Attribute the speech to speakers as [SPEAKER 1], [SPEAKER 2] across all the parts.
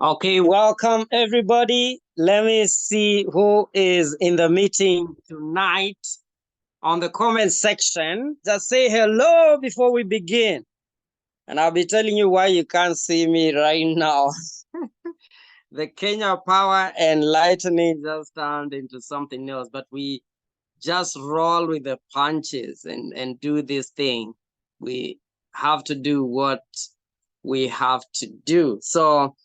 [SPEAKER 1] Okay, welcome everybody. Let me see who is in the meeting tonight on the comment section. Just say hello before we begin. And I'll be telling you why you can't see me right now. The Kenya Power and Lightning just turned into something else, but we just roll with the punches and do this thing. We have to do what we have to do. So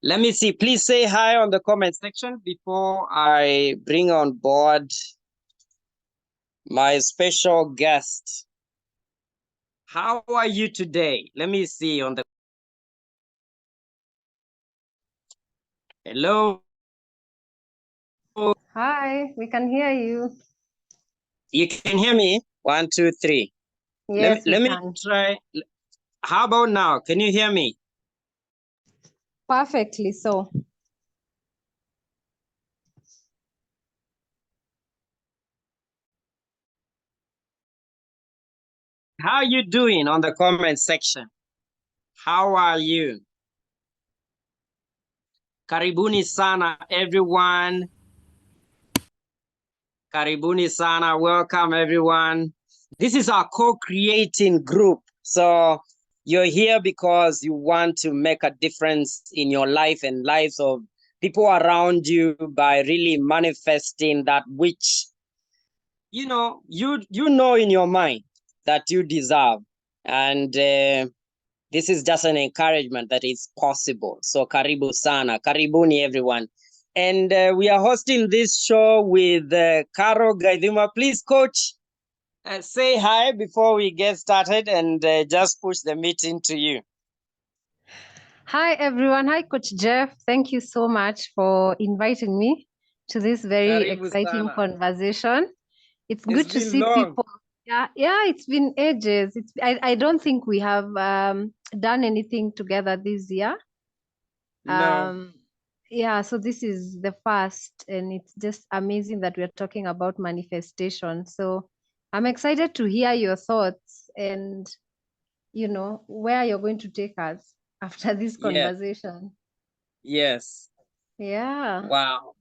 [SPEAKER 1] let me see. Please say hi on the comment section before I bring on board my special guest. How are you today? Let me see on the... Hello?
[SPEAKER 2] Hi, we can hear you.
[SPEAKER 1] You can hear me? 1, 2, 3.
[SPEAKER 2] Yes,
[SPEAKER 1] Let
[SPEAKER 2] we
[SPEAKER 1] me
[SPEAKER 2] can.
[SPEAKER 1] try. How about now? Can you hear me?
[SPEAKER 2] Perfectly so.
[SPEAKER 1] How are you doing on the comment section? How are you? Karibuni sana, everyone. Karibuni sana. Welcome, everyone. This is our co-creating group. So you're here because you want to make a difference in your life and lives of people around you by really manifesting that which you know in your mind that you deserve. And this is just an encouragement that it's possible. So karibu sana, karibuni everyone. And we are hosting this show with Caro Gaithuma. Please, coach, say hi before we get started and just push the meeting to you.
[SPEAKER 2] Hi, everyone. Hi, Coach Jeff. Thank you so much for inviting me to this very
[SPEAKER 1] Karibu
[SPEAKER 2] exciting
[SPEAKER 1] sana.
[SPEAKER 2] conversation. It's
[SPEAKER 1] It's
[SPEAKER 2] good to
[SPEAKER 1] been
[SPEAKER 2] see
[SPEAKER 1] long.
[SPEAKER 2] people. Yeah, it's been ages. I don't think we have done anything together this year.
[SPEAKER 1] No.
[SPEAKER 2] Yeah, so this is the first, and it's just amazing that we're talking about manifestation. So I'm excited to hear your thoughts and where you're going to take us after this
[SPEAKER 1] Yes.
[SPEAKER 2] conversation.
[SPEAKER 1] Yes.
[SPEAKER 2] Yeah.
[SPEAKER 1] Wow.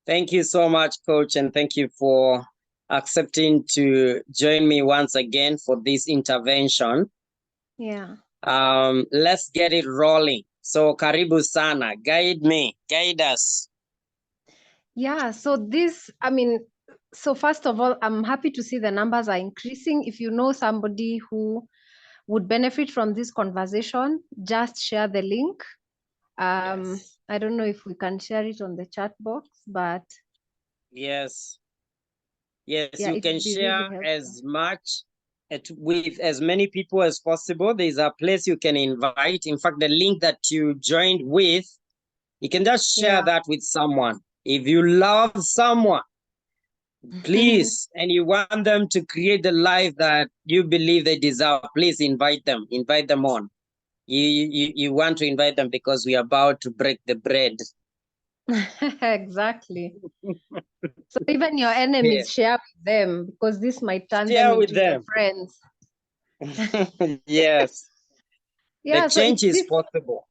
[SPEAKER 1] Thank you so much, coach, and thank you for accepting to join me once again for this intervention.
[SPEAKER 2] Yeah.
[SPEAKER 1] Let's get it rolling. So karibu sana, guide us.
[SPEAKER 2] Yeah. So first of all, I'm happy to see the numbers are increasing. If you know somebody who would benefit from this conversation, just share the link.
[SPEAKER 1] Yes.
[SPEAKER 2] I don't know if we can share it on the chat box, but
[SPEAKER 1] Yes. Yes,
[SPEAKER 2] yeah,
[SPEAKER 1] you
[SPEAKER 2] it
[SPEAKER 1] can
[SPEAKER 2] would be really
[SPEAKER 1] share
[SPEAKER 2] helpful.
[SPEAKER 1] as much with as many people as possible. There's a place you can invite. In fact, the link that you joined with, you can just share
[SPEAKER 2] Yeah.
[SPEAKER 1] that with someone. If you love someone, please, and you want them to create the life that you believe they deserve, please invite them on. You want to invite them because we are about to break the bread.
[SPEAKER 2] Exactly. So even your enemies,
[SPEAKER 1] Yeah.
[SPEAKER 2] share with them, because this might turn them
[SPEAKER 1] Share with
[SPEAKER 2] into your
[SPEAKER 1] them.
[SPEAKER 2] friends.
[SPEAKER 1] Yes. The
[SPEAKER 2] Yeah, so
[SPEAKER 1] change is possible.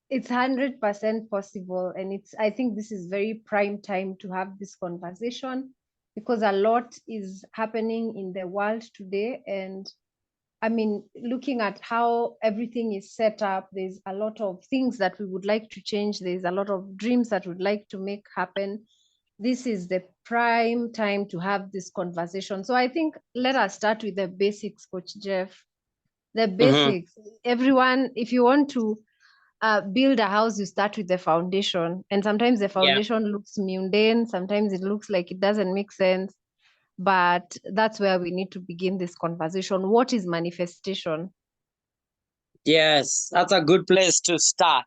[SPEAKER 2] it's 100% possible, and I think this is very prime time to have this conversation, because a lot is happening in the world today. And I mean, looking at how everything is set up, there's a lot of things that we would like to change. There's a lot of dreams that we'd like to make happen. This is the prime time to have this conversation. So I think let us start with the basics, Coach Jeff. The basics. Everyone, if you want to build a house, you start with the foundation. And sometimes the
[SPEAKER 1] Yeah.
[SPEAKER 2] foundation looks mundane, sometimes it looks like it doesn't make sense. But that's where we need to begin this conversation. What is manifestation?
[SPEAKER 1] Yes, that's a good place to start.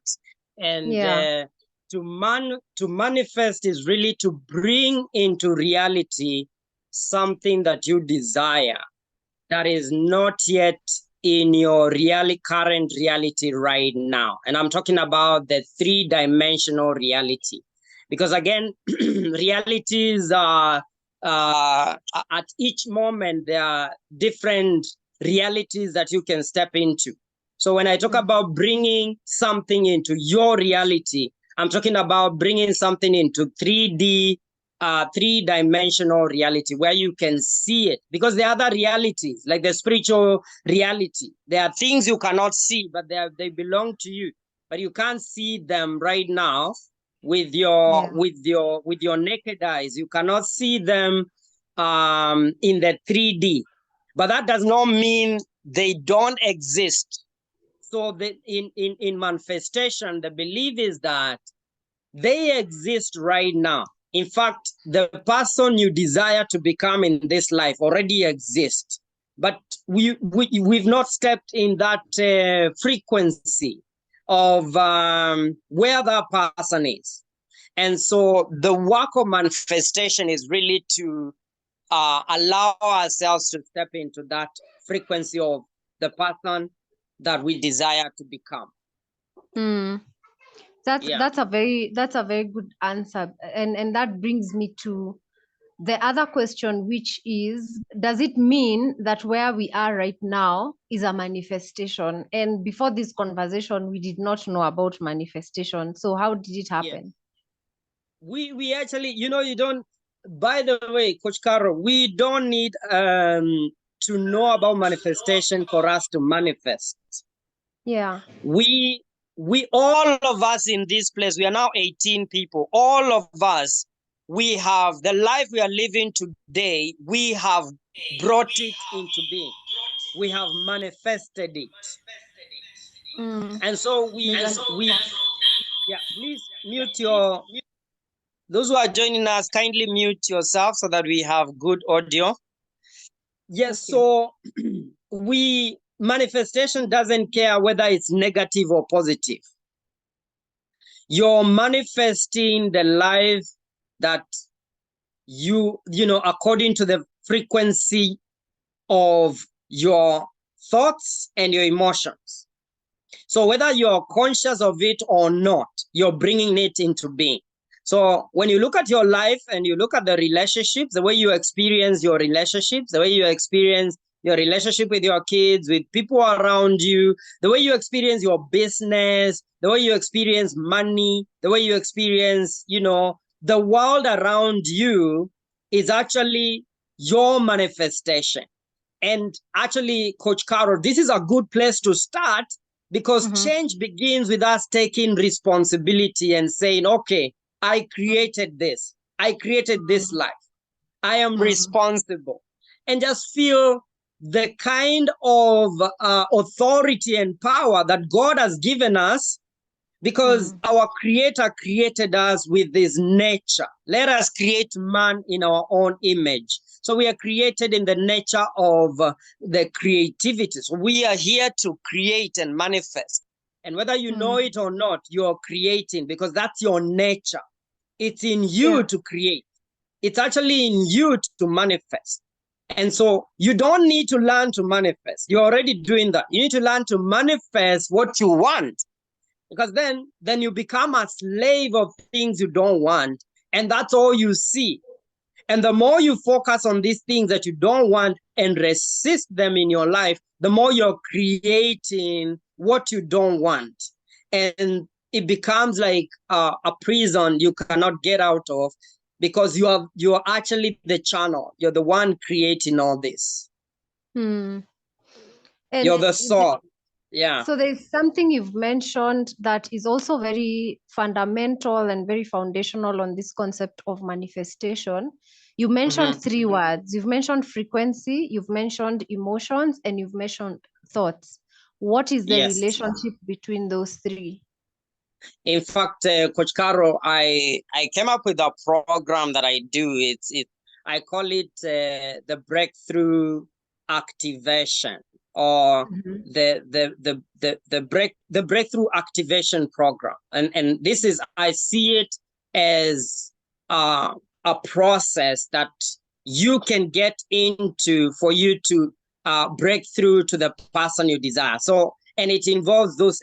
[SPEAKER 1] And
[SPEAKER 2] Yeah.
[SPEAKER 1] to manifest is really to bring into reality something that you desire that is not yet in your current reality right now. And I'm talking about the three-dimensional reality. Because again, realities are at each moment there are different realities that you can step into. So when I talk about bringing something into your reality, I'm talking about bringing something into 3D, three-dimensional reality where you can see it. Because there are other realities, like the spiritual reality. There are things you cannot see, but they belong to you. But you can't see them right now with your naked eyes. You cannot see them in the 3D. But that does not mean they don't exist. So in manifestation, the belief is that they exist right now. In fact, the person you desire to become in this life already exists. But we've not stepped in that frequency of where that person is. And so the work of manifestation is really to allow ourselves to step into that frequency of the person that we desire to become.
[SPEAKER 2] That's a very good answer, and that brings me to the other question, which is, does it mean that where we are right now is a manifestation? And before this conversation, we did not know about manifestation. So how did it happen?
[SPEAKER 1] We actually, you don't, by the way, Coach Carol, we don't need to know about manifestation for us to manifest. We all of us in this place, we are now 18 people, all of us, we have the life we are living today, we have brought it into being. We have manifested it. And so please mute those who are joining us, kindly mute yourself so that we have good audio. Yes, so manifestation doesn't care whether it's negative or positive. You're manifesting the life that according to the frequency of your thoughts and your emotions. So whether you're conscious of it or not, you're bringing it into being. So when you look at your life and you look at the relationships, the way you experience your relationships, the way you experience your relationship with your kids, with people around you, the way you experience your business, the way you experience money, the way you experience, the world around you is actually your manifestation. And actually, Coach Carol, this is a good place to start because change begins with us taking responsibility and saying, okay, I created this. I created this life. I am responsible. And just feel the kind of authority and power that God has given us because our Creator created us with this nature. Let us create man in our own image. So we are created in the nature of the creativity. So we are here to create and manifest. And whether you know it or not, you're creating because that's your nature. It's in you to create. It's actually in you to manifest. And so you don't need to learn to manifest. You're already doing that. You need to learn to manifest what you want. Because then you become a slave of things you don't want. And that's all you see. And the more you focus on these things that you don't want and resist them in your life, the more you're creating what you don't want. And it becomes like a prison you cannot get out of because you're actually the channel. You're the one creating all this.
[SPEAKER 2] And
[SPEAKER 1] you're the source. Yeah.
[SPEAKER 2] So there's something you've mentioned that is also very fundamental and very foundational on this concept of manifestation. You mentioned three words. You've mentioned frequency, you've mentioned emotions, and you've mentioned thoughts. What is the relationship between those three?
[SPEAKER 1] In fact, Coach Caro, I came up with a program that I do. I call it the breakthrough activation, or the breakthrough activation program. And this is, I see it as a process that you can get into for you to break through to the person you desire. So, and it involves those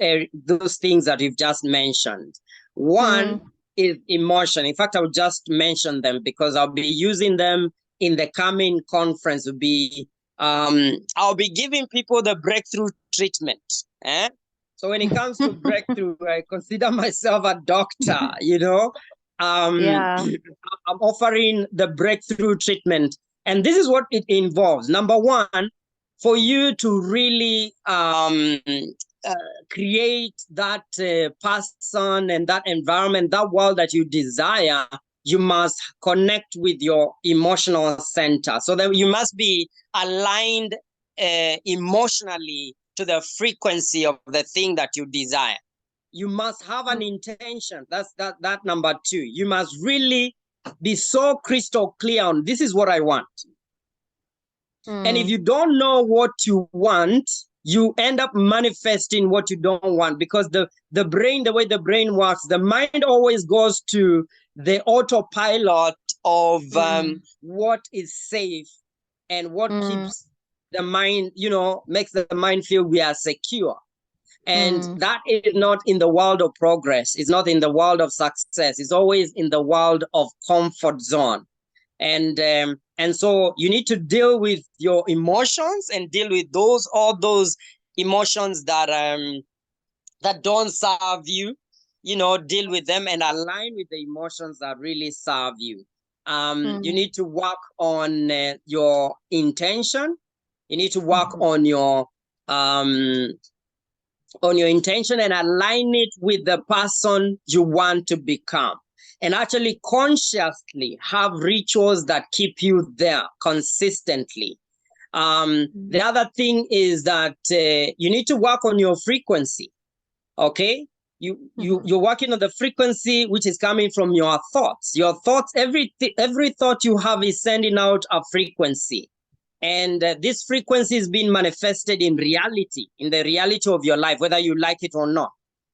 [SPEAKER 1] things that you've just mentioned. One is emotion. In fact, I'll just mention them because I'll be using them in the coming conference. Will be I'll be giving people the breakthrough treatment. Eh? So when it comes to breakthrough, I consider myself a doctor, you know.
[SPEAKER 2] Yeah.
[SPEAKER 1] I'm offering the breakthrough treatment. And this is what it involves. Number one, for you to really create that person and that environment, that world that you desire, you must connect with your emotional center. So that you must be aligned emotionally to the frequency of the thing that you desire. You must have an intention. That's that number two. You must really be so crystal clear on this is what I want. And if you don't know what you want, you end up manifesting what you don't want, because the brain, the way the brain works, the mind always goes to the autopilot of what is safe and what keeps the mind, you know, makes the mind feel we are secure. And that is not in the world of progress. It's not in the world of success. It's always in the world of comfort zone. And so you need to deal with your emotions and deal with all those emotions that that don't serve you. You know, deal with them and align with the emotions that really serve you. You need to work on your intention. You need to work on your intention and align it with the person you want to become, and actually consciously have rituals that keep you there consistently. The other thing is that you need to work on your frequency. Okay, you're working on the frequency which is coming from your thoughts. Your thoughts, every thought you have is sending out a frequency. And this frequency is being manifested in reality, in the reality of your life, whether you like it or not.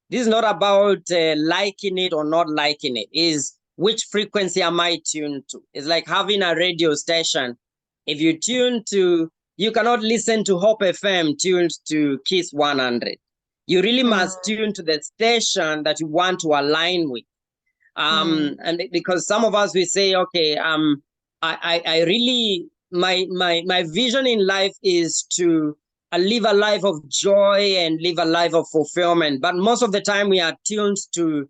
[SPEAKER 1] This is not about liking it or not liking it. Is which frequency am I tuned to? It's like having a radio station. If you tune to, you cannot listen to Hope FM tuned to Kiss 100. You really must tune to the station that you want to align with. And because some of us, we say, okay, I really, my vision in life is to live a life of joy and live a life of fulfillment. But most of the time we are tuned to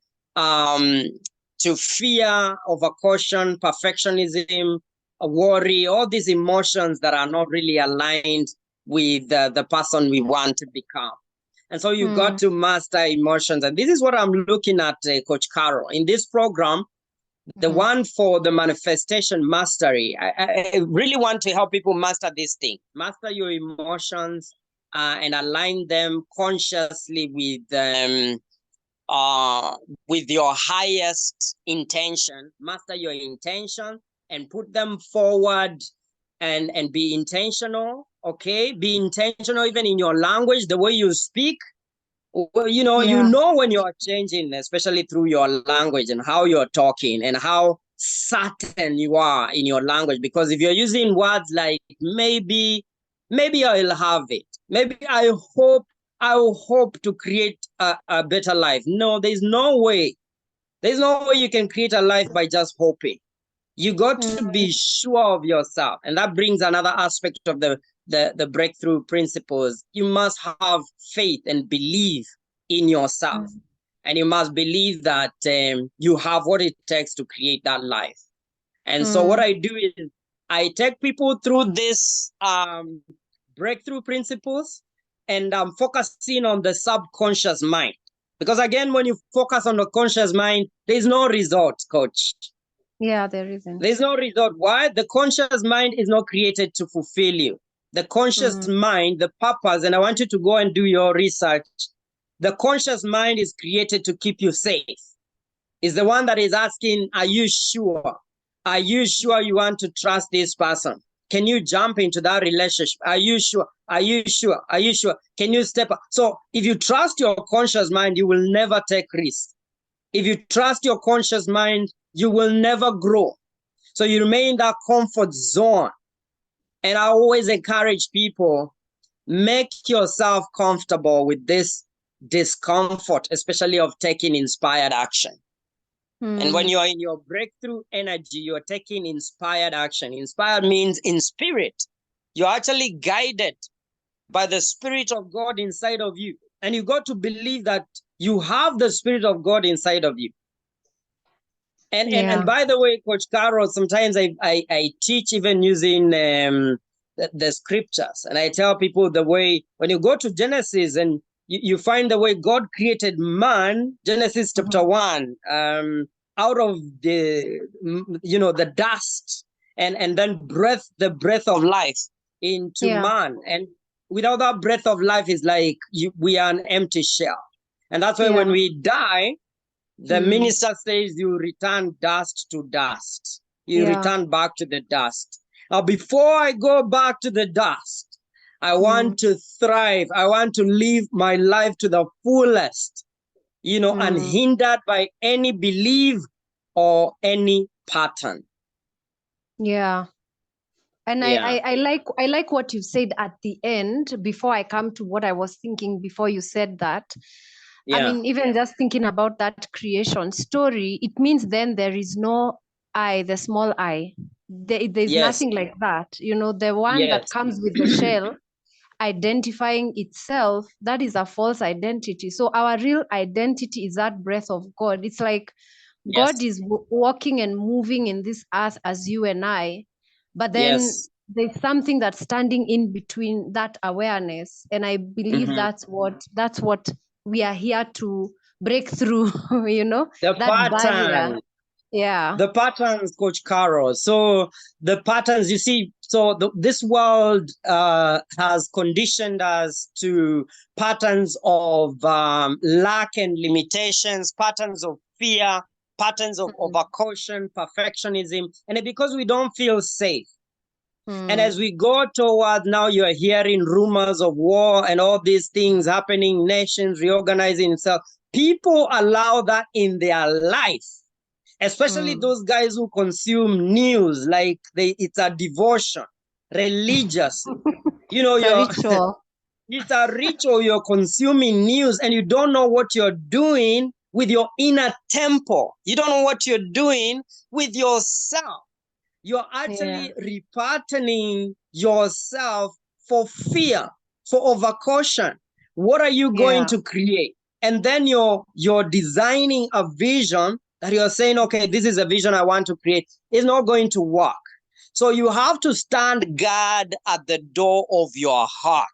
[SPEAKER 1] fear, over caution, perfectionism, worry, all these emotions that are not really aligned with the person we want to become. And so you got to master emotions. And this is what I'm looking at, Coach Carol. In this program, the one for the manifestation mastery, I really want to help people master this thing. Master your emotions and align them consciously with your highest intention. Master your intention and put them forward and be intentional. Okay, be intentional even in your language, the way you speak. Well, you know when you're changing, especially through your language and how you're talking and how certain you are in your language. Because if you're using words like maybe I'll have it, maybe I will hope to create a better life. No, there's no way. There's no way you can create a life by just hoping. You got to be sure of yourself. And that brings another aspect of the breakthrough principles. You must have faith and believe in yourself. And you must believe that you have what it takes to create that life. And so what I do is I take people through this breakthrough principles, and I'm focusing on the subconscious mind. Because again, when you focus on the conscious mind, there's no result, coach.
[SPEAKER 2] Yeah, there isn't.
[SPEAKER 1] There's no result. Why? The conscious mind is not created to fulfill you. The conscious mind, the purpose, and I want you to go and do your research. The conscious mind is created to keep you safe. It's the one that is asking, are you sure? Are you sure you want to trust this person? Can you jump into that relationship? Are you sure? Are you sure? Are you sure? Can you step up? So if you trust your conscious mind, you will never take risks. If you trust your conscious mind, you will never grow. So you remain in that comfort zone. And I always encourage people, make yourself comfortable with this discomfort, especially of taking inspired action. And when you are in your breakthrough energy, you're taking inspired action. Inspired means in spirit. You're actually guided by the Spirit of God inside of you. And you got to believe that you have the Spirit of God inside of you. And by the way, Coach Carol, sometimes I teach even using the scriptures, and I tell people the way when you go to Genesis and you find the way God created man, Genesis chapter 1, out of the dust, and then the breath of life into man, and without that breath of life is like we are an empty shell, and that's why when we die, the minister says you return dust to dust. You return back to the dust. Now, before I go back to the dust, I want to thrive. I want to live my life to the fullest, unhindered by any belief or any pattern.
[SPEAKER 2] Yeah. And I like what you said at the end before I come to what I was thinking before you said that. I mean, even just thinking about that creation story, it means then there is no I, the small I. There's nothing like that. The one that comes with the shell identifying itself, that is a false identity. So our real identity is that breath of God. It's like God is walking and moving in this earth as you and I, but then there's something that's standing in between that awareness, and I believe that's what we are here to break through.
[SPEAKER 1] The
[SPEAKER 2] that
[SPEAKER 1] pattern.
[SPEAKER 2] barrier. Yeah.
[SPEAKER 1] The patterns, Coach Carol. So the patterns, you see, so this world has conditioned us to patterns of lack and limitations, patterns of fear, patterns of overcaution, perfectionism, and because we don't feel safe. And as we go toward now, you're hearing rumors of war and all these things happening, nations reorganizing itself. People allow that in their life, especially those guys who consume news like it's a devotion, religious.
[SPEAKER 2] It's a ritual.
[SPEAKER 1] It's a ritual. You're consuming news and you don't know what you're doing with your inner temple. You don't know what you're doing with yourself. You're actually repatterning yourself for fear, for overcaution. What are you going to create? And then you're designing a vision that you're saying, okay, this is a vision I want to create. It's not going to work. So you have to stand guard at the door of your heart.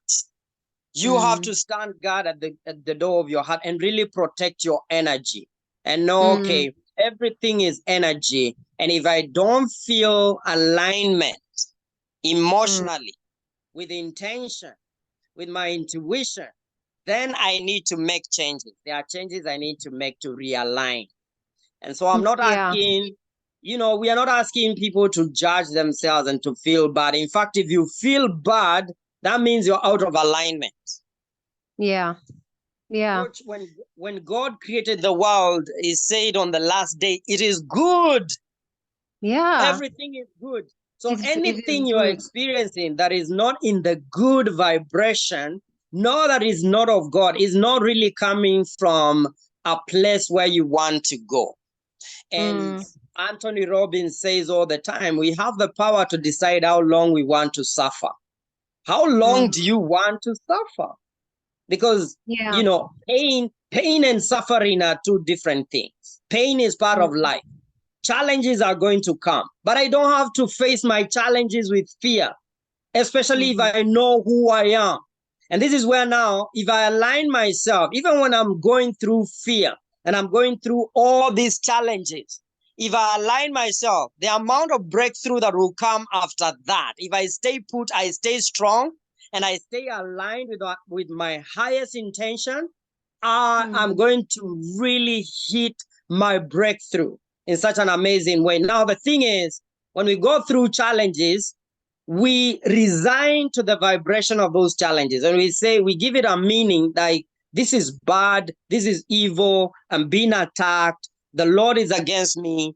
[SPEAKER 1] You have to stand guard at the door of your heart and really protect your energy and know, okay, everything is energy. And if I don't feel alignment emotionally, with intention, with my intuition, then I need to make changes. There are changes I need to make to realign. And so I'm not asking, we are not asking people to judge themselves and to feel bad. In fact, if you feel bad, that means you're out of alignment.
[SPEAKER 2] Yeah.
[SPEAKER 1] Coach, when God created the world, he said on the last day, it is good.
[SPEAKER 2] Yeah.
[SPEAKER 1] Everything is good. So anything you are experiencing that is not in the good vibration, no, that is not of God, is not really coming from a place where you want to go. And Anthony Robbins says all the time, we have the power to decide how long we want to suffer. How long do you want to suffer? Because, pain and suffering are two different things. Pain is part of life. Challenges are going to come, but I don't have to face my challenges with fear, especially if I know who I am. And this is where now, if I align myself, even when I'm going through fear and I'm going through all these challenges, if I align myself, the amount of breakthrough that will come after that, if I stay put, I stay strong, and I stay aligned with my highest intention, I'm going to really hit my breakthrough in such an amazing way. Now, the thing is, when we go through challenges, we resign to the vibration of those challenges. And we give it a meaning like, this is bad, this is evil, I'm being attacked, the Lord is against me,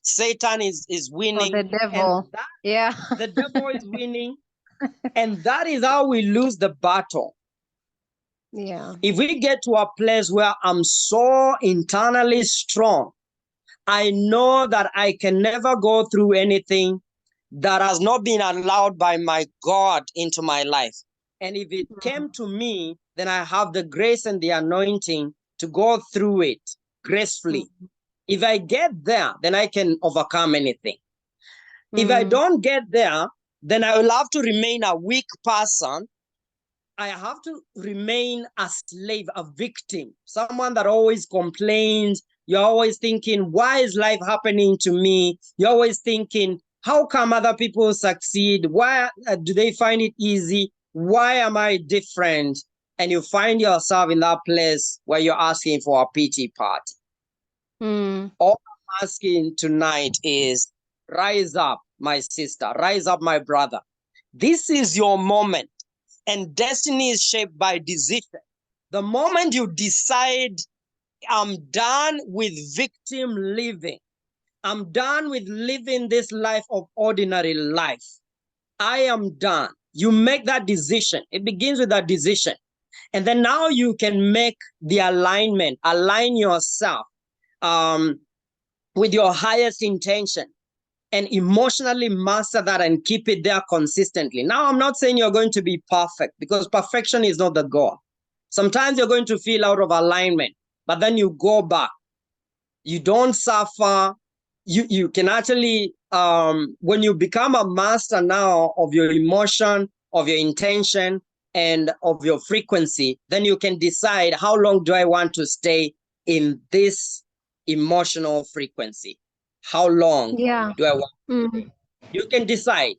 [SPEAKER 1] Satan is winning.
[SPEAKER 2] Or the devil.
[SPEAKER 1] The devil is winning. And that is how we lose the battle.
[SPEAKER 2] Yeah.
[SPEAKER 1] If we get to a place where I'm so internally strong, I know that I can never go through anything that has not been allowed by my God into my life. And if it came to me, then I have the grace and the anointing to go through it gracefully. If I get there, then I can overcome anything. If I don't get there, then I will have to remain a weak person. I have to remain a slave, a victim, someone that always complains. You're always thinking, why is life happening to me? You're always thinking, how come other people succeed? Why do they find it easy? Why am I different? And you find yourself in that place where you're asking for a pity party. All I'm asking tonight is rise up, my sister, rise up, my brother. This is your moment, and destiny is shaped by decision. The moment you decide, I'm done with victim living, I'm done with living this life of ordinary life, I am done. You make that decision. It begins with that decision. And then now you can make the alignment, align yourself with your highest intention and emotionally master that and keep it there consistently. Now, I'm not saying you're going to be perfect, because perfection is not the goal. Sometimes you're going to feel out of alignment, but then you go back. You don't suffer. You can actually, when you become a master now of your emotion, of your intention, and of your frequency, then you can decide, how long do I want to stay in this emotional frequency? How long do I want? You can decide.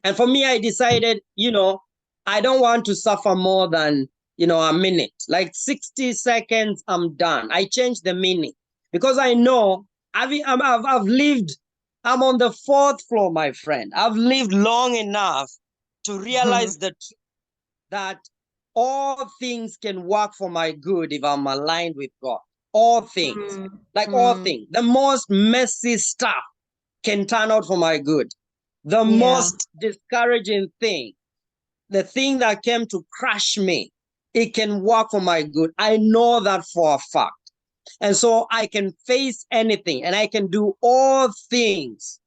[SPEAKER 1] And for me, I decided, I don't want to suffer more than, a minute. Like 60 seconds, I'm done. I changed the meaning because I know I've lived, I'm on the fourth floor, my friend. I've lived long enough to realize that all things can work for my good if I'm aligned with God. All things, all things. The most messy stuff can turn out for my good. The most discouraging thing, the thing that came to crush me, it can work for my good. I know that for a fact. And so I can face anything, and I can do all things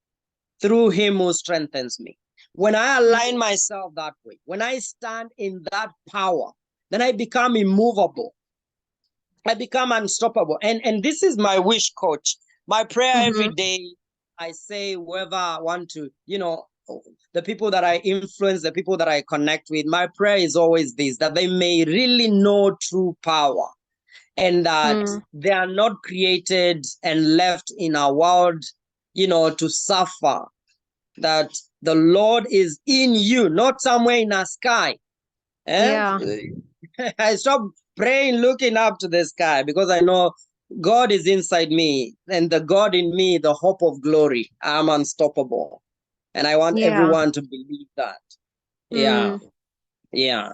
[SPEAKER 1] through him who strengthens me. When I align myself that way, when I stand in that power, then I become immovable. I become unstoppable. And this is my wish, coach. My prayer every day, I say, whoever I want to, the people that I influence, the people that I connect with, my prayer is always this, that they may really know true power, and that they are not created and left in a world, to suffer, that the Lord is in you, not somewhere in a sky. I stopped praying, looking up to the sky, because I know God is inside me, and the God in me, the hope of glory. I'm unstoppable. And I want everyone to believe that. Yeah.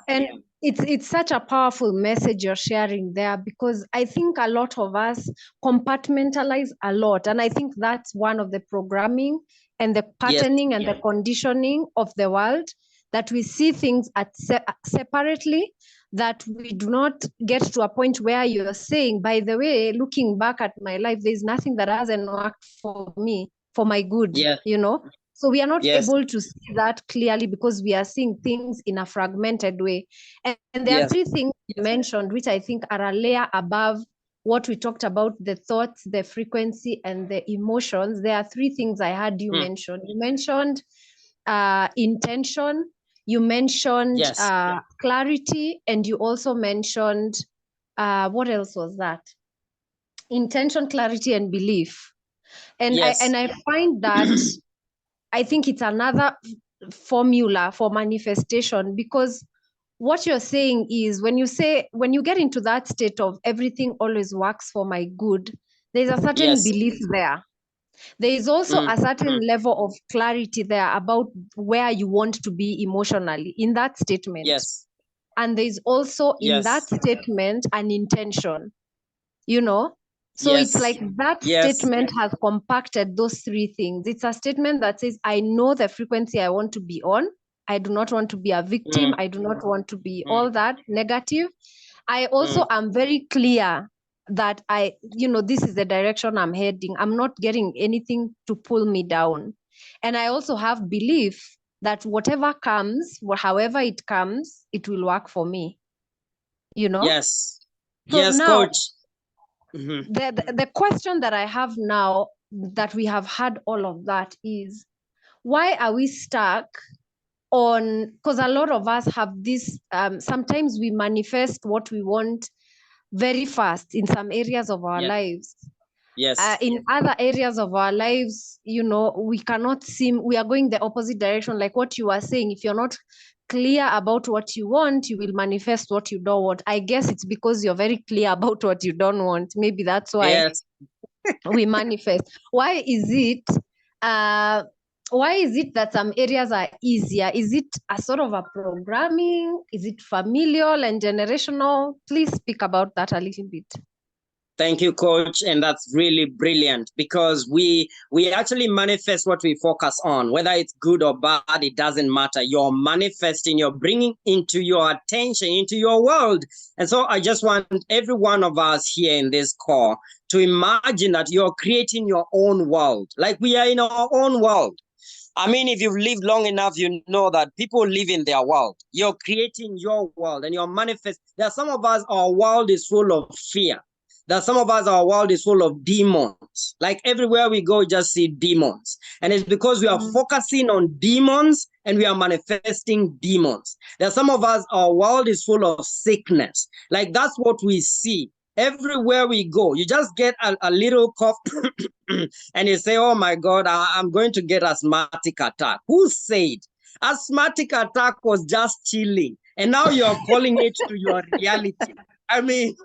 [SPEAKER 2] And it's such a powerful message you're sharing there, because I think a lot of us compartmentalize a lot. And I think that's one of the programming and the patterning and the conditioning of the world, that we see things separately, that we do not get to a point where you're saying, by the way, looking back at my life, there's nothing that hasn't worked for me for my good, So we are not able to see that clearly, because we are seeing things in a fragmented way. And there are three things you mentioned, which I think are a layer above what we talked about: the thoughts, the frequency, and the emotions. There are three things I heard you mention. You mentioned intention, you mentioned clarity, and you also mentioned, what else was that? Intention, clarity, and belief. And I find that I think it's another formula for manifestation, because what you're saying is, when you get into that state of everything always works for my good, there's a certain belief there. There is also a certain level of clarity there about where you want to be emotionally in that statement. And there's also in that statement an intention, So it's like that statement has compacted those three things. It's a statement that says, I know the frequency I want to be on. I do not want to be a victim. I do not want to be all that negative. I also am very clear that this is the direction I'm heading. I'm not getting anything to pull me down. And I also have belief that whatever comes, however it comes, it will work for me, you know?
[SPEAKER 1] Yes.
[SPEAKER 2] So
[SPEAKER 1] Yes,
[SPEAKER 2] now,
[SPEAKER 1] coach. Mm-hmm.
[SPEAKER 2] the question that I have now that we have had all of that is, why are we stuck on, because a lot of us have this, sometimes we manifest what we want very fast in some areas of our
[SPEAKER 1] Yes.
[SPEAKER 2] lives.
[SPEAKER 1] Yes.
[SPEAKER 2] In other areas of our lives, we cannot seem, we are going the opposite direction. Like what you were saying, if you're not clear about what you want, you will manifest what you don't want. I guess it's because you're very clear about what you don't want. Maybe that's why
[SPEAKER 1] Yes.
[SPEAKER 2] we manifest. Why is it that some areas are easier? Is it a sort of a programming? Is it familial and generational? Please speak about that a little bit.
[SPEAKER 1] Thank you, coach. And that's really brilliant, because we actually manifest what we focus on, whether it's good or bad, it doesn't matter. You're manifesting, you're bringing into your attention, into your world. And so I just want every one of us here in this call to imagine that you're creating your own world. Like we are in our own world. I mean, if you've lived long enough, you know that people live in their world. You're creating your world and you're manifesting. There are some of us, our world is full of fear. That some of us, our world is full of demons. Like everywhere we go, just see demons. And it's because we are focusing on demons and we are manifesting demons. There are some of us, our world is full of sickness. Like that's what we see. Everywhere we go, you just get a little cough and you say, oh my God, I'm going to get asthmatic attack. Who said? Asthmatic attack was just chilling. And now you're calling it to your reality. I mean,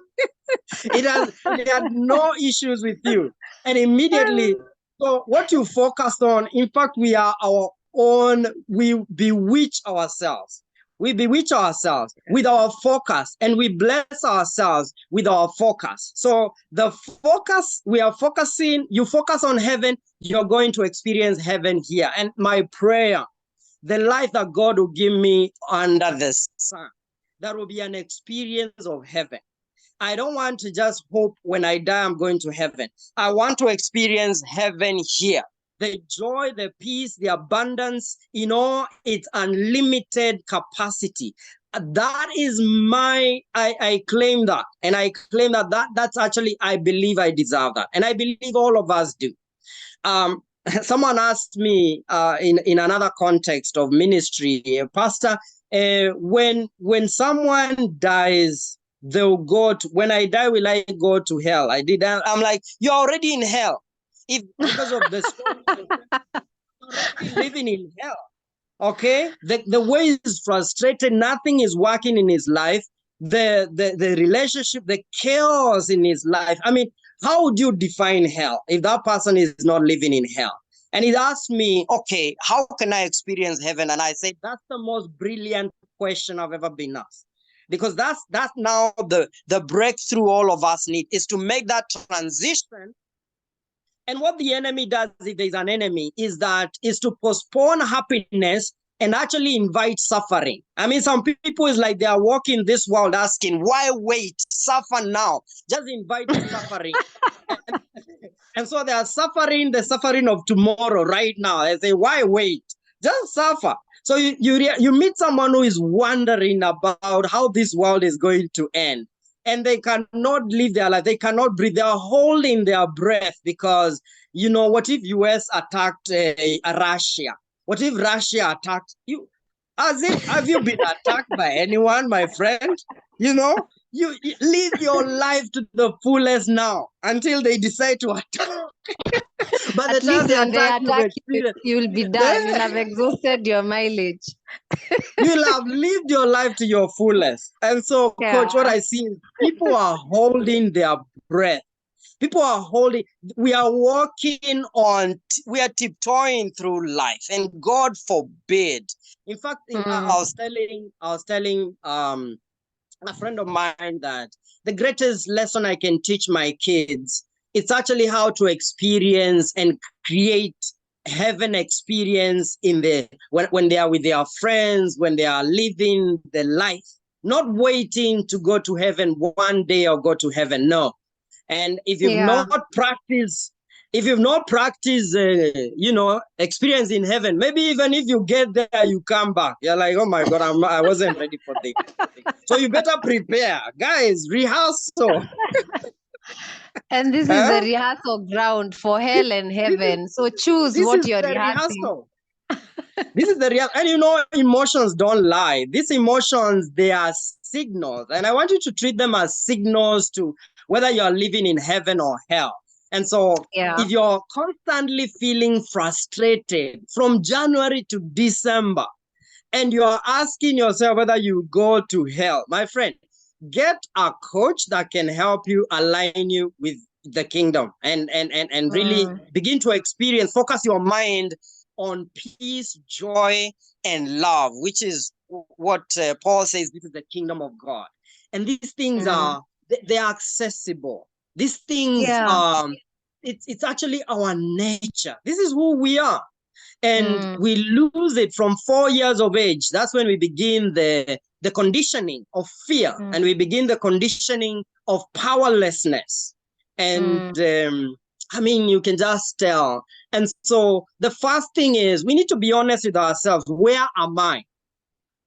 [SPEAKER 1] it had no issues with you. And immediately, so what you focus on, in fact, we are our own, we bewitch ourselves. We bewitch ourselves with our focus, and we bless ourselves with our focus. So the focus, we are focusing, you focus on heaven, you're going to experience heaven here. And my prayer, the life that God will give me under the sun, that will be an experience of heaven. I don't want to just hope when I die, I'm going to heaven. I want to experience heaven here. The joy, the peace, the abundance, its unlimited capacity. That is I claim that. And I claim that's actually, I believe I deserve that. And I believe all of us do. Someone asked me in another context of ministry, Pastor, when someone dies, they'll go to, when I die, will I go to hell? I'm like, you're already in hell. If because of the story, you're already living in hell. Okay? The way is frustrated, nothing is working in his life. The relationship, the chaos in his life. I mean, how would you define hell if that person is not living in hell? And he asked me, okay, how can I experience heaven? And I said, that's the most brilliant question I've ever been asked. Because that's now the breakthrough all of us need, is to make that transition. And what the enemy does, if there's an enemy, is to postpone happiness and actually invite suffering. I mean, some people is like they are walking this world asking, why wait? Suffer now. Just invite the suffering. And so they are suffering the suffering of tomorrow right now. They say, why wait? Just suffer. So you meet someone who is wondering about how this world is going to end. And they cannot live their life. They cannot breathe. They are holding their breath because, what if US attacked Russia? What if Russia attacked you? Have you been attacked by anyone, my friend? You live your life to the fullest now until they decide to attack. By the time they attack
[SPEAKER 2] you will be done. You'll have exhausted your mileage.
[SPEAKER 1] You'll have lived your life to your fullest. And so, Coach, what I see is people are holding their breath. People are holding, we are walking on, we are tiptoeing through life, and God forbid. In fact, I was telling a friend of mine that the greatest lesson I can teach my kids, it's actually how to experience and create heaven experience when they are with their friends, when they are living the life, not waiting to go to heaven one day or go to heaven. No. And if you've not practiced if you've not practiced, experience in heaven, maybe even if you get there, you come back. You're like, oh my God, I wasn't ready for this. So you better prepare. Guys, rehearsal.
[SPEAKER 2] And this is the rehearsal ground for hell and heaven. So choose what you're rehearsing.
[SPEAKER 1] Rehearsal. This is the real, and emotions don't lie. These emotions, they are signals. And I want you to treat them as signals to whether you're living in heaven or hell. And so if you're constantly feeling frustrated from January to December, and you're asking yourself whether you go to hell, my friend, get a coach that can help you align you with the kingdom and really begin to focus your mind on peace, joy, and love, which is what Paul says, this is the kingdom of God. And these things they are accessible. These things, it's actually our nature. This is who we are. And we lose it from 4 years of age. That's when we begin the conditioning of fear, and we begin the conditioning of powerlessness. And you can just tell. And so the first thing is we need to be honest with ourselves. Where am I?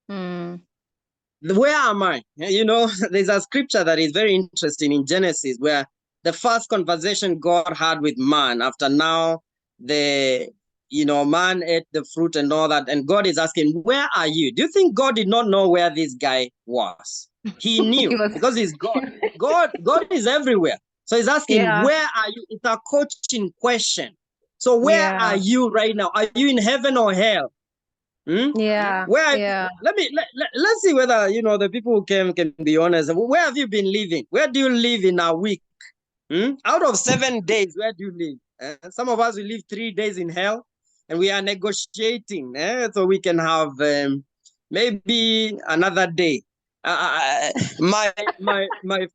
[SPEAKER 1] Where am I? There's a scripture that is very interesting in Genesis where the first conversation God had with man after now man ate the fruit and all that. And God is asking, where are you? Do you think God did not know where this guy was? He knew because he's God. God is everywhere. So he's asking, where are you? It's a coaching question. So where are you right now? Are you in heaven or hell? Let's see whether the people who can be honest. Where have you been living? Where do you live in a week? Out of 7 days, where do you live? Some of us will live 3 days in hell, and we are negotiating so we can have maybe another day. My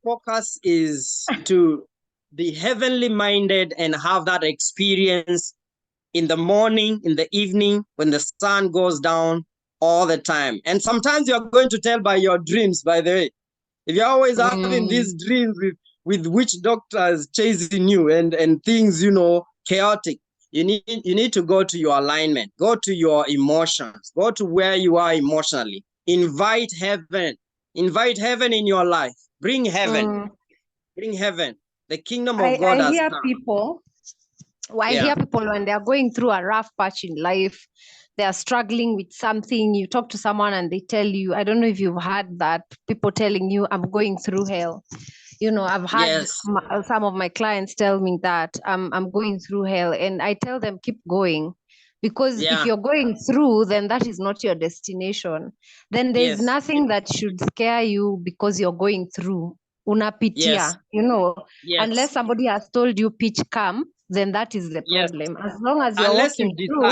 [SPEAKER 1] focus is to be heavenly minded and have that experience in the morning, in the evening, when the sun goes down, all the time. And sometimes you're going to tell by your dreams, by the way. If you're always having these dreams with witch doctors chasing you and things, chaotic, you need to go to your alignment, go to your emotions, go to where you are emotionally. Invite heaven in your life. Bring heaven. Bring heaven. The kingdom of God has come.
[SPEAKER 2] I hear people when they're going through a rough patch in life, they are struggling with something. You talk to someone and they tell you, I don't know if you've had that, people telling you, I'm going through hell. I've had some of my clients tell me that I'm going through hell, and I tell them, keep going, because if you're going through, then that is not your destination. Then there's nothing that should scare you because you're going through. Unapitia, unless somebody has told you pitch come, then that is the problem. As long as you're walking through,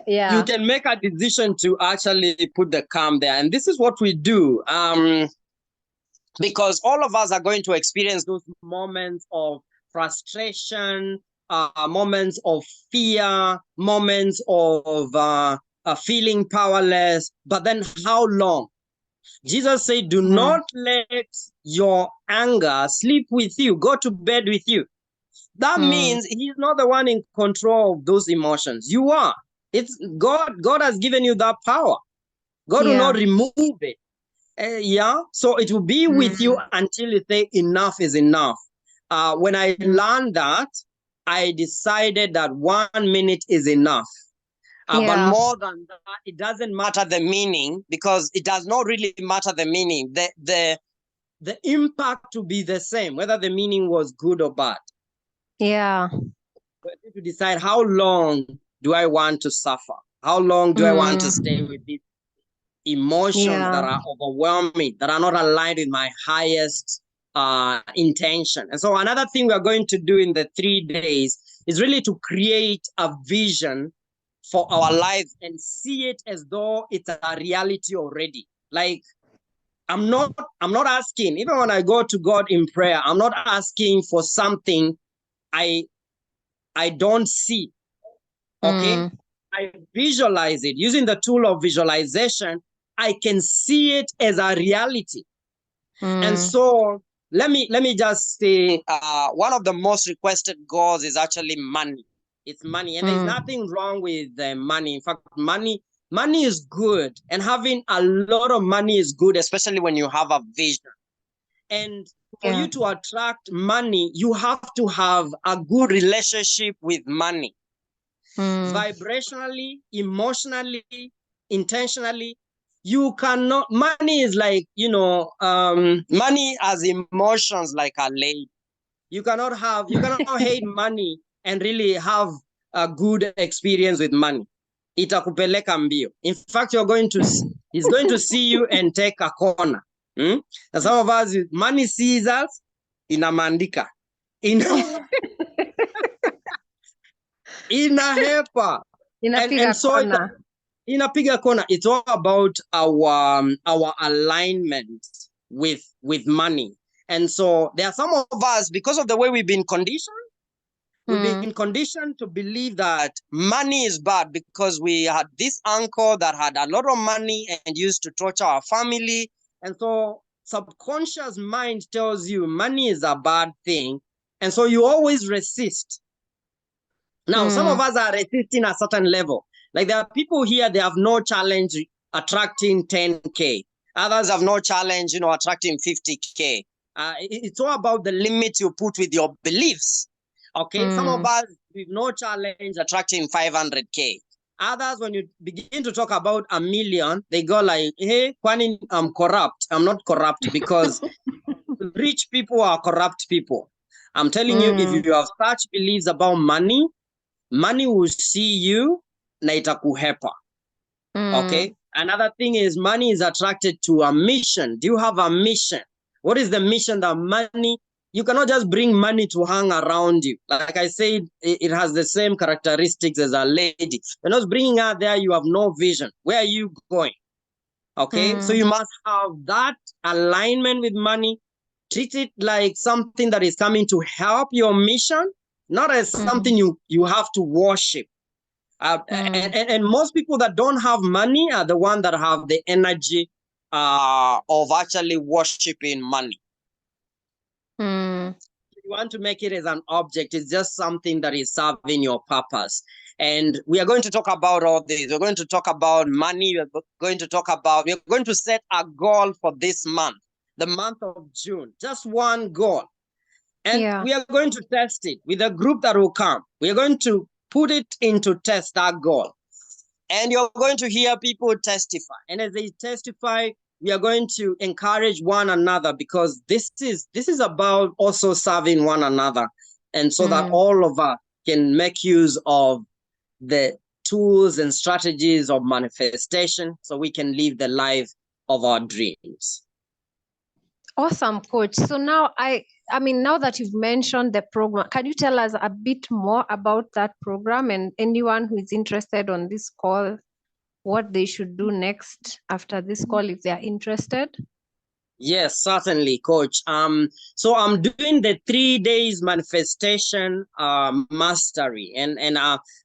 [SPEAKER 1] you can make a decision to actually put the calm there. And this is what we do. Because all of us are going to experience those moments of frustration, moments of fear, moments of feeling powerless. But then how long? Jesus said, do not let your anger sleep with you, go to bed with you. That means he's not the one in control of those emotions. You are. It's God. God has given you that power. God will not remove it. So it will be with you until you say enough is enough. When I learned that, I decided that 1 minute is enough. But more than that, it doesn't matter the meaning, because it does not really matter the meaning. The impact to be the same, whether the meaning was good or bad. But to decide, how long do I want to suffer? How long do I want to stay with these emotions that are overwhelming, that are not aligned with my highest intention? And so another thing we're going to do in the 3 days is really to create a vision for our lives and see it as though it's a reality already. Like, I'm not asking, even when I go to God in prayer, I'm not asking for something I don't see. Okay? I visualize it. Using the tool of visualization, I can see it as a reality. And so let me just say, one of the most requested goals is actually money. It's money, and there's nothing wrong with money. In fact, money is good, and having a lot of money is good, especially when you have a vision. And for you to attract money, you have to have a good relationship with money, vibrationally, emotionally, intentionally. You cannot, money is like, money has emotions like a lady. You cannot hate money and really have a good experience with money. Itakupeleka mbio. In fact, he's going to see you and take a corner. And some of us, money sees us, inamandika. Inahepa. And so inapiga kona. It's all about our alignment with money. And so there are some of us, because of the way we've been conditioned, to believe that money is bad, because we had this uncle that had a lot of money and used to torture our family. And so subconscious mind tells you money is a bad thing. And so you always resist. Now, some of us are resisting a certain level. Like, there are people here, they have no challenge attracting 10K. Others have no challenge, attracting 50K. It's all about the limit you put with your beliefs. Okay, some of us with no challenge attracting 500K. Others, when you begin to talk about a million, they go like, hey, Kwani, I'm corrupt. I'm not corrupt, because rich people are corrupt people. I'm telling you, if you have such beliefs about money will see you na itakuhepa. Okay. Another thing is, money is attracted to a mission. Do you have a mission? What is the mission? That money, you cannot just bring money to hang around you. Like I said, it has the same characteristics as a lady. You're not bringing her there, you have no vision. Where are you going? Okay. So you must have that alignment with money. Treat it like something that is coming to help your mission, not as something you have to worship. And most people that don't have money are the ones that have the energy of actually worshiping money. You want to make it as an object. It's just something that is serving your purpose. And we are going to talk about all this. We're going to talk about money. We're going to set a goal for this month, the month of June, just one goal. And we are going to test it with a group that will come. We are going to put it into test, that goal. And you're going to hear people testify. And as they testify, we are going to encourage one another, because this is about also serving one another. And so that all of us can make use of the tools and strategies of manifestation, so we can live the life of our dreams.
[SPEAKER 2] Awesome, Coach. So now now that you've mentioned the program, can you tell us a bit more about that program, and anyone who is interested on this call, what they should do next after this call if they are interested?
[SPEAKER 1] Yes, certainly, Coach. So I'm doing the 3 days manifestation mastery, and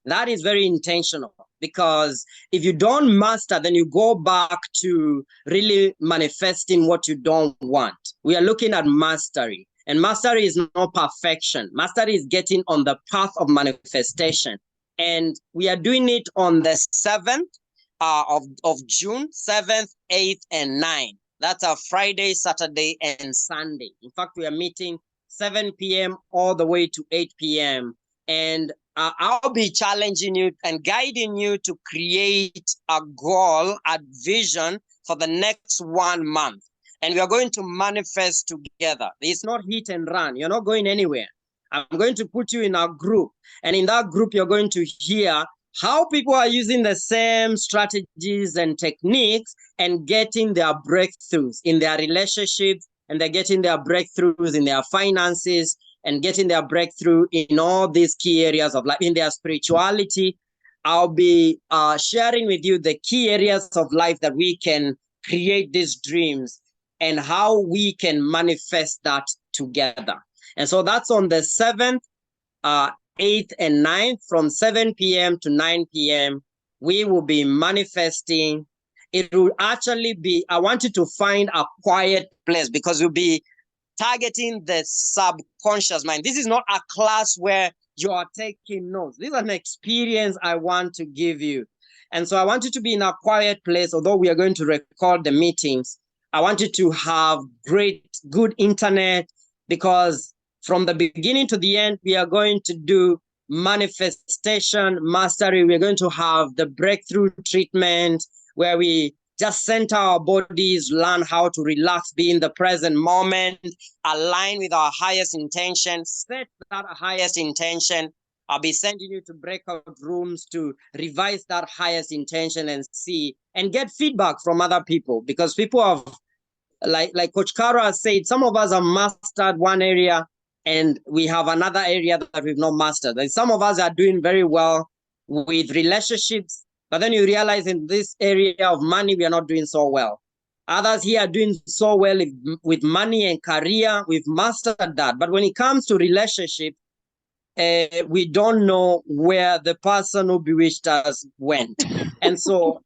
[SPEAKER 1] that is very intentional, because if you don't master, then you go back to really manifesting what you don't want. We are looking at mastery, and mastery is not perfection. Mastery is getting on the path of manifestation, and we are doing it on the 7th of June, 7th, 8th, and 9th. That's a Friday, Saturday, and Sunday. In fact, we are meeting 7 p.m. all the way to 8 p.m. And I'll be challenging you and guiding you to create a goal, a vision for the next 1 month. And we are going to manifest together. It's not hit and run. You're not going anywhere. I'm going to put you in a group. And in that group, you're going to hear how people are using the same strategies and techniques and getting their breakthroughs in their relationships, and they're getting their breakthroughs in their finances, and getting their breakthrough in all these key areas of life, in their spirituality. I'll be sharing with you the key areas of life that we can create these dreams and how we can manifest that together. And so that's on the 7th, 8th, and 9th, from 7 p.m. to 9 p.m. We will be manifesting. It will actually be, I want you to find a quiet place, because you'll be targeting the subconscious mind. This is not a class where you are taking notes. This is an experience I want to give you. And so I want you to be in a quiet place, although we are going to record the meetings. I want you to have good internet, because from the beginning to the end, we are going to do manifestation mastery. We're going to have the breakthrough treatment where we just center our bodies, learn how to relax, be in the present moment, align with our highest intention, set that highest intention. I'll be sending you to breakout rooms to revise that highest intention and see and get feedback from other people, because people have, like Coach Kara said, some of us have mastered one area and we have another area that we've not mastered. Like some of us are doing very well with relationships, but then you realize in this area of money, we are not doing so well. Others here are doing so well with money and career. We've mastered that. But when it comes to relationship, we don't know where the person who bewitched us went. And so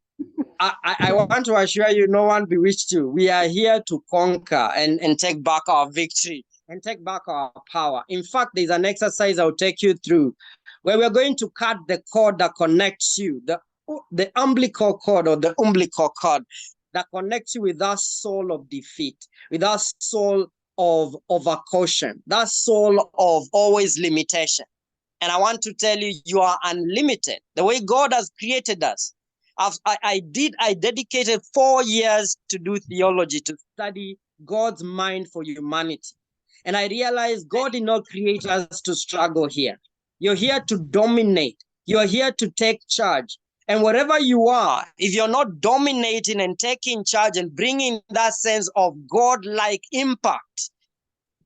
[SPEAKER 1] I want to assure you, no one bewitched you. We are here to conquer and take back our victory and take back our power. In fact, there's an exercise I'll take you through where we're going to cut the cord that connects you, the umbilical cord or the umbilical cord that connects you with that soul of defeat, with that soul of overcaution, that soul of always limitation. And I want to tell you, you are unlimited. The way God has created us. I dedicated 4 years to do theology, to study God's mind for humanity. And I realized God did not create us to struggle here. You're here to dominate. You're here to take charge. And wherever you are, if you're not dominating and taking charge and bringing that sense of God-like impact,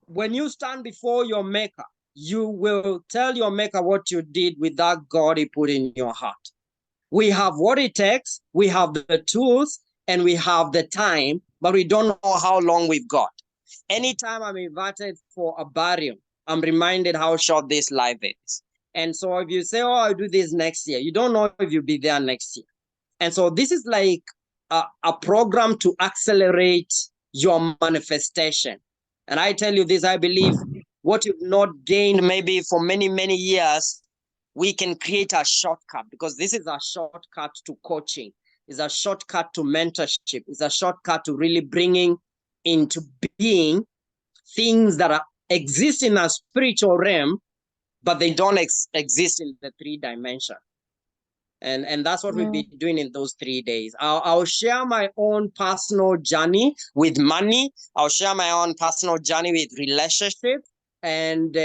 [SPEAKER 1] when you stand before your maker, you will tell your maker what you did with that God he put in your heart. We have what it takes, we have the tools, and we have the time, but we don't know how long we've got. Anytime I'm invited for a burial, I'm reminded how short this life is. And so if you say, oh, I'll do this next year, you don't know if you'll be there next year. And so this is like a program to accelerate your manifestation. And I tell you this, I believe what you've not gained maybe for many, many years, we can create a shortcut, because this is a shortcut to coaching. It's a shortcut to mentorship. It's a shortcut to really bringing into being things that exist in a spiritual realm, but they don't exist in the 3 dimension. And that's what we'll be doing in those 3 days. I'll share my own personal journey with money. I'll share my own personal journey with relationships and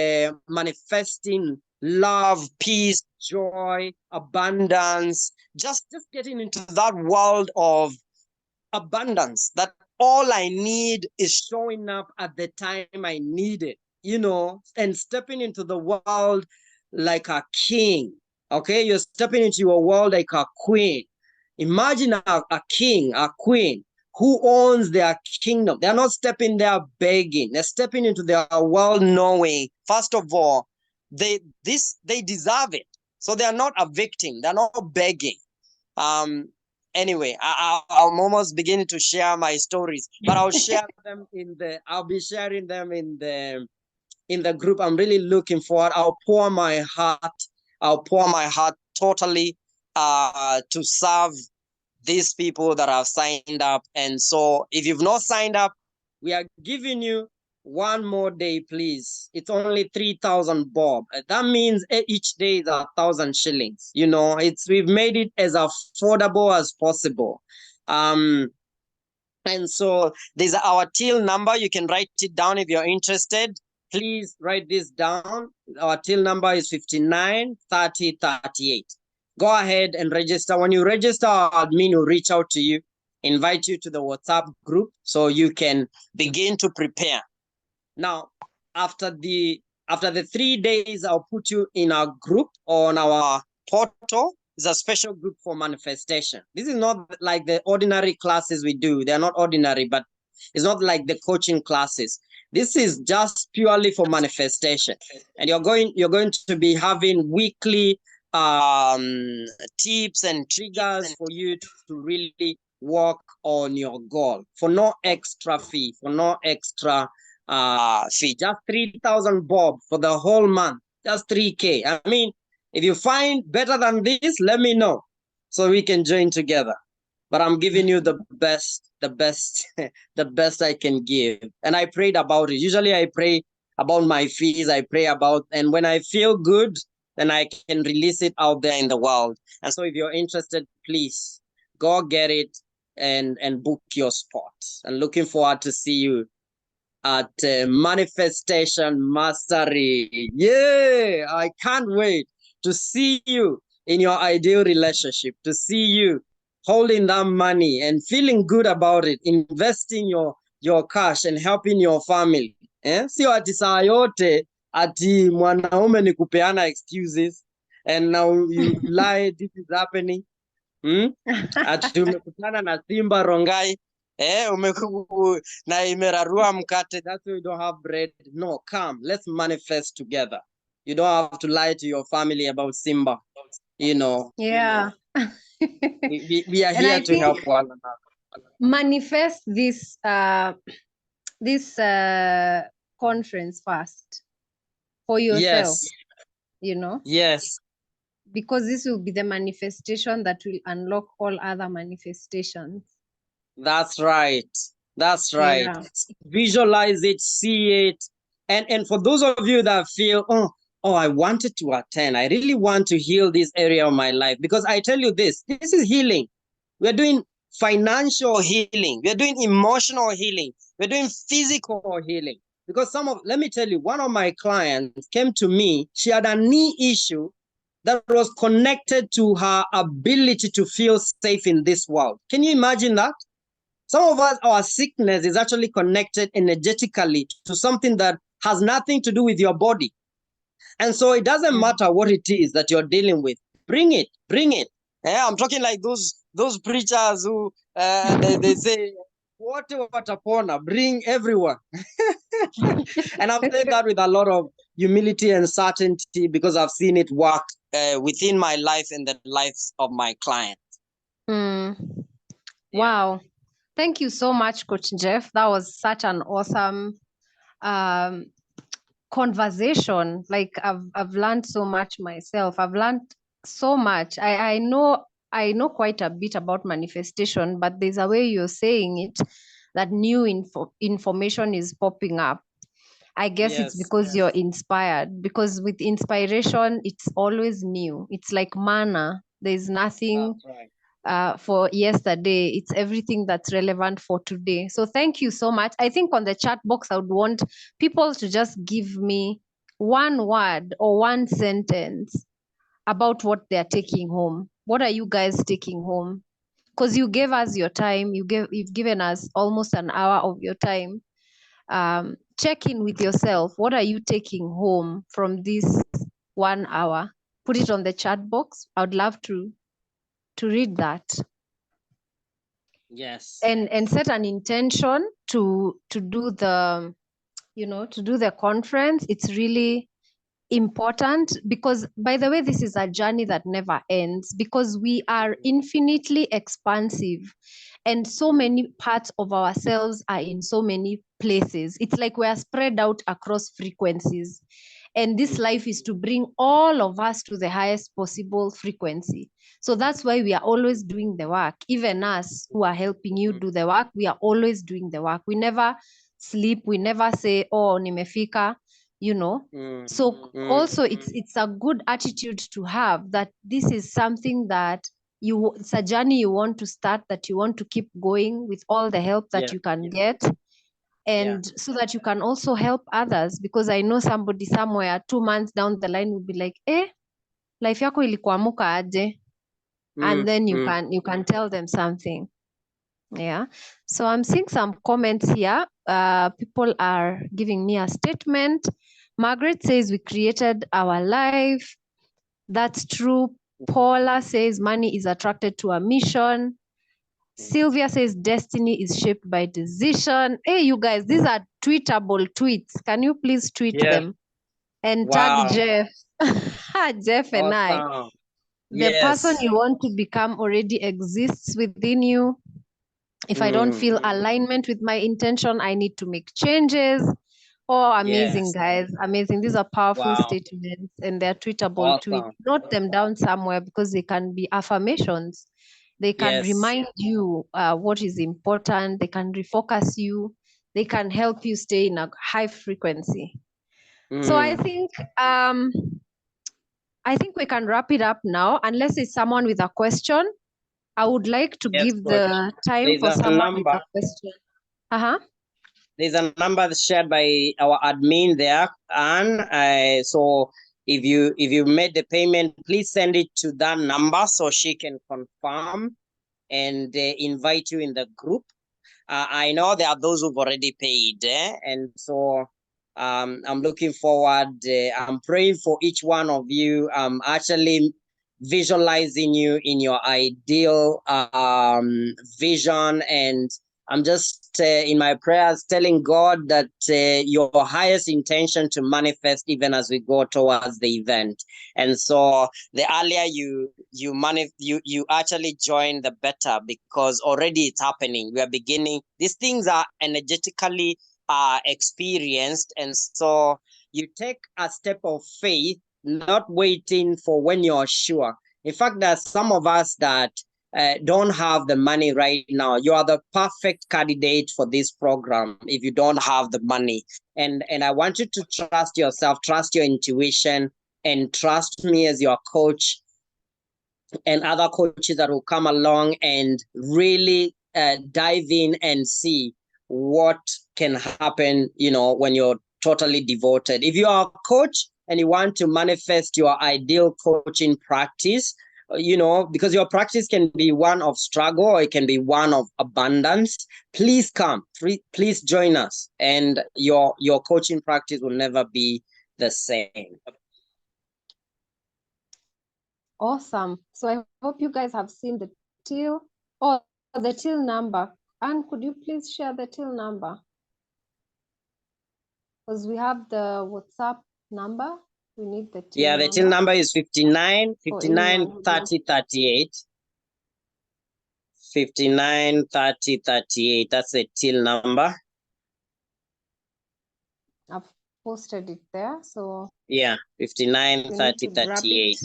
[SPEAKER 1] manifesting love, peace, joy, abundance, just getting into that world of abundance, that all I need is showing up at the time I need it, and stepping into the world like a king. Okay, you're stepping into your world like a queen. Imagine a king, a queen who owns their kingdom. They're not stepping there begging. They're stepping into their world knowing, first of all, they deserve it. So they're not a victim. They're not begging. Anyway, I'm almost beginning to share my stories, but I'll share them I'll be sharing them in the group. I'm really looking forward. I'll pour my heart totally to serve these people that have signed up. And so if you've not signed up, we are giving you one more day, please. It's only 3,000 bob. That means each day is 1,000 shillings. We've made it as affordable as possible. And so there's our till number. You can write it down if you're interested. Please write this down. Our till number is 593038. Go ahead and register. When you register, our admin will reach out to you, invite you to the WhatsApp group so you can begin to prepare. Now, after the 3 days, I'll put you in our group on our portal. It's a special group for manifestation. This is not like the ordinary classes we do. They're not ordinary, but it's not like the coaching classes. This is just purely for manifestation. And you're going to be having weekly tips and triggers for you to really work on your goal for no extra fee, for no extra fee, just 3,000 bob for the whole month, just 3K. I mean, if you find better than this, let me know so we can join together. But I'm giving you the best, the best I can give. And I prayed about it. Usually I pray about my fees. I pray about, and when I feel good, then I can release it out there in the world. And so if you're interested, please go get it and book your spot. And looking forward to see you at Manifestation Mastery. Yeah, I can't wait to see you in your ideal relationship, to see you holding that money and feeling good about it, investing your cash and helping your family. Sio ati saa yote ati mwanaume ni kupeana excuses and now you lie, this is happening. Ati umekutana na Simba Rongai, na imerarua mkate, that's why you don't have bread. No, come, let's manifest together. You don't have to lie to your family about Simba.
[SPEAKER 2] Yeah.
[SPEAKER 1] We are
[SPEAKER 2] And
[SPEAKER 1] here
[SPEAKER 2] I
[SPEAKER 1] to help
[SPEAKER 2] think
[SPEAKER 1] one another.
[SPEAKER 2] manifest this conference first for yourself,
[SPEAKER 1] Yes, yes,
[SPEAKER 2] because this will be the manifestation that will unlock all other manifestations.
[SPEAKER 1] that's right. That's right.
[SPEAKER 2] Yeah.
[SPEAKER 1] Visualize it, see it. And for those of you that feel, oh, I wanted to attend. I really want to heal this area of my life. Because I tell you this is healing. We're doing financial healing. We're doing emotional healing. We're doing physical healing. Because let me tell you, one of my clients came to me. She had a knee issue that was connected to her ability to feel safe in this world. Can you imagine that? Some of us, our sickness is actually connected energetically to something that has nothing to do with your body. And so it doesn't matter what it is that you're dealing with. Bring it, bring it. I'm talking like those preachers who they say, what upon bring everyone. And I'm saying that with a lot of humility and certainty because I've seen it work within my life and the lives of my clients.
[SPEAKER 2] Wow. Thank you so much, Coach Jeff. That was such an awesome conversation. Like I've learned so much myself. I've learned so much. I know quite a bit about manifestation, but there's a way you're saying it that new information is popping up. I guess it's because you're inspired. Because with inspiration, it's always new. It's like manna. There's nothing for yesterday. It's everything that's relevant for today. So thank you so much. I think on the chat box, I would want people to just give me one word or one sentence about what they're taking home. What are you guys taking home? Because you gave us your time. You've given us almost an hour of your time. Check in with yourself. What are you taking home from this 1 hour? Put it on the chat box. I would love to read that.
[SPEAKER 1] Yes.
[SPEAKER 2] And set an intention to do the conference. It's really important because, by the way, this is a journey that never ends because we are infinitely expansive and so many parts of ourselves are in so many places. It's like we're spread out across frequencies, and this life is to bring all of us to the highest possible frequency. So that's why we are always doing the work. Even us who are helping you do the work, we are always doing the work. We never sleep. We never say, oh, nimefika, So also it's a good attitude to have, that this is something that it's a journey you want to start, that you want to keep going with all the help that you can get. And so that you can also help others, because I know somebody somewhere 2 months down the line will be like, life yako ilikuamuka aje? And then you can tell them something. Yeah. So I'm seeing some comments here. People are giving me a statement. Margaret says we created our life. That's true. Paula says money is attracted to a mission. Sylvia says destiny is shaped by decision. Hey, you guys, these are tweetable tweets. Can you please tweet them? And tag Jeff. Jeff and I. The person you want to become already exists within you. If I don't feel alignment with my intention, I need to make changes. Oh, amazing,
[SPEAKER 1] Yes.
[SPEAKER 2] guys. Amazing. These are powerful
[SPEAKER 1] Wow.
[SPEAKER 2] statements and they're tweetable. Tweet.
[SPEAKER 1] Awesome.
[SPEAKER 2] Note them down somewhere because they can be affirmations. They can
[SPEAKER 1] Yes.
[SPEAKER 2] remind you what is important. They can refocus you. They can help you stay in a high frequency. So I think we can wrap it up now, unless it's someone with a question. I would like to
[SPEAKER 1] Yes,
[SPEAKER 2] give
[SPEAKER 1] coach.
[SPEAKER 2] the time
[SPEAKER 1] There's
[SPEAKER 2] for
[SPEAKER 1] a
[SPEAKER 2] someone with
[SPEAKER 1] number.
[SPEAKER 2] a question. Uh-huh.
[SPEAKER 1] There's a number shared by our admin there, and so if you made the payment, please send it to that number so she can confirm and invite you in the group. I know there are those who've already paid, and so I'm looking forward. I'm praying for each one of you. I'm actually visualizing you in your ideal vision, and I'm just in my prayers telling God that your highest intention to manifest even as we go towards the event. And so the earlier you actually join, the better, because already it's happening. We are beginning. These things are energetically experienced, and so you take a step of faith, not waiting for when you're sure. In fact, there's some of us that don't have the money right now. You are the perfect candidate for this program if you don't have the money. And I want you to trust yourself, trust your intuition, and trust me as your coach and other coaches that will come along and really dive in and see what can happen, when you're totally devoted. If you are a coach and you want to manifest your ideal coaching practice, because your practice can be one of struggle or it can be one of abundance, please come. Please join us, and your coaching practice will never be the same.
[SPEAKER 2] Awesome. So I hope you guys have seen the till or the till number. And could you please share the till number? Because we have the WhatsApp number. We need the till
[SPEAKER 1] Yeah, the till number is 59 30 38. 59 30 38. That's the till number.
[SPEAKER 2] I've posted it there. So
[SPEAKER 1] yeah, 59 30 38.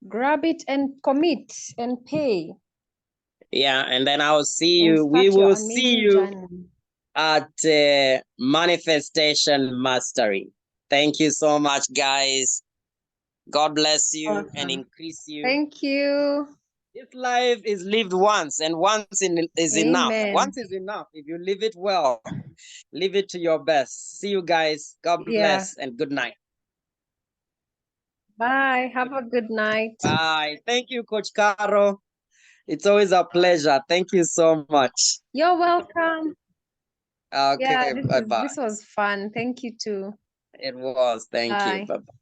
[SPEAKER 2] Grab it and commit and pay.
[SPEAKER 1] Yeah, and then I'll see
[SPEAKER 2] And
[SPEAKER 1] you. We
[SPEAKER 2] start your
[SPEAKER 1] will see
[SPEAKER 2] amazing
[SPEAKER 1] you
[SPEAKER 2] journey.
[SPEAKER 1] at Manifestation Mastery. Thank you so much, guys. God bless you and
[SPEAKER 2] Awesome.
[SPEAKER 1] increase you.
[SPEAKER 2] Thank you.
[SPEAKER 1] This life is lived once, and once is enough.
[SPEAKER 2] Amen.
[SPEAKER 1] Once is enough. If you live it well, live it to your best. See you guys. God bless and good night.
[SPEAKER 2] Bye. Have a good night.
[SPEAKER 1] Bye. Thank you, Coach Caro. It's always a pleasure. Thank you so much.
[SPEAKER 2] You're welcome.
[SPEAKER 1] Okay,
[SPEAKER 2] Yeah,
[SPEAKER 1] bye-bye.
[SPEAKER 2] this was fun. Thank you too.
[SPEAKER 1] It was. Thank you.
[SPEAKER 2] Bye.
[SPEAKER 1] Bye-bye.